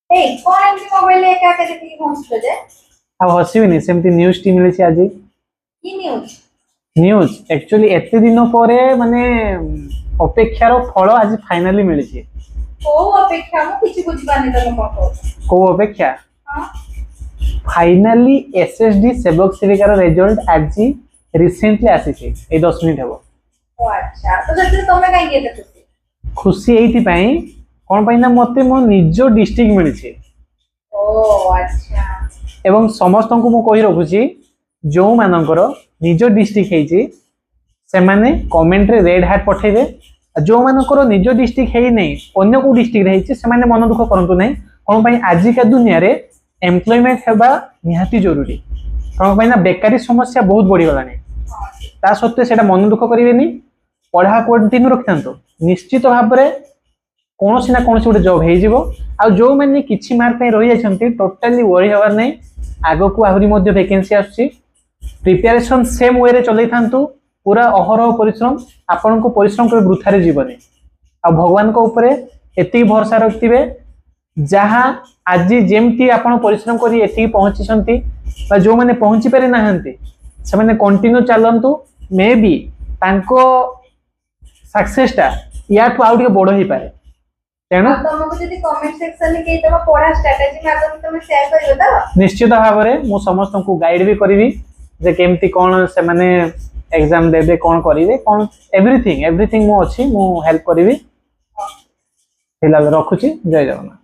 ଏଇ କଣ ଏମିତି ମୋବାଇଲ ଏକା ଏକା ଦେଖିକି ପହଞ୍ଚୁଛ ଯେ? ଆଉ ହସିବିନି, ସେମିତି ନ୍ୟୁଜ ଟି ମିଳିଛି ଆଜି। କି ନ୍ୟୁଜ? ନ୍ୟୁଜ एक्चुअली एते दिन ପରେ ମାନେ ଅପେକ୍ଷାର ଫଳ ଆଜି ଫାଇନାଲି ମିଳିଛି। କୋଉ ଅପେକ୍ଷା? ମୁଁ କିଛି ବୁଝିପାରୁନି ତମେ କଣ କହୁଛ। କୋଉ ଅପେକ୍ଷା? ହଁ फाइनाली एसएसडी सेवक सेविकार रिजल्ट आज रिसेंटली आसी ए 10 मिनिट हेबो। ओ अच्छा, तो जति तमे काई के खुशी? खुशी एथि पई कोन पई ना मते मो निजो डिस्ट्रिक्ट मिली छे। ओ अच्छा। एवं समस्त को मु कहि रखुची जो मानकर निजो डिस्ट्रिक्ट हेची से माने कमेंट रे रेड हार्ट पठेबे। जो मानकर निजो डिस्ट्रिक्ट हेई नै अन्य को डिस्ट्रिक्ट हेची से माने मन दुख करंतु नै। कोन पई आजि का दुनिया रे एम्प्लॉयमेंट हेबा निहाती जरूरी। कोन पई ना बेकारी समस्या बहुत बढ़ी गलानी। ता सत्ते सेटा मन दुख करिवेनी, पढ़ा कंटिन्यू रखिथांतो। निश्चित भाव रे कोनोसी ना कोनोसी गोटे जॉब हेई जिवो। आ जो माने किछि मार्क पे रहि जायछंती टोटली वरी हबार नै। आगो को आहुरी मध्ये वैकेंसी आछी। प्रिपरेशन सेम वे रे चलै थांतु। पूरा अहरह परिश्रम आपन को परिश्रम कर वृथा रे जीवनी। आ भगवान को ऊपर एति भरोसा रखिबे जहाँ आज जेमती आपण परिश्रम करी एति पहुंची छंती बा जो माने पहुंची पारे नाहंती से माने कंटिन्यू चलंतु। मे बी तांको सक्सेसटा या ठु आउट के बड़ ही पारे। तेणु तुमको जदी कमेंट सेक्शन में केई तम पढ़ा स्ट्रेटजी माध्यम तुम शेयर करियो त निश्चित भाव रे मु समस्त को गाइड भी करबी जे केमती कोन से माने एग्जाम देबे कोन करिवे कोन एवरीथिंग मु अछि मु हेल्प करबी। फिलहाल रखुची। जय जगन्नाथ।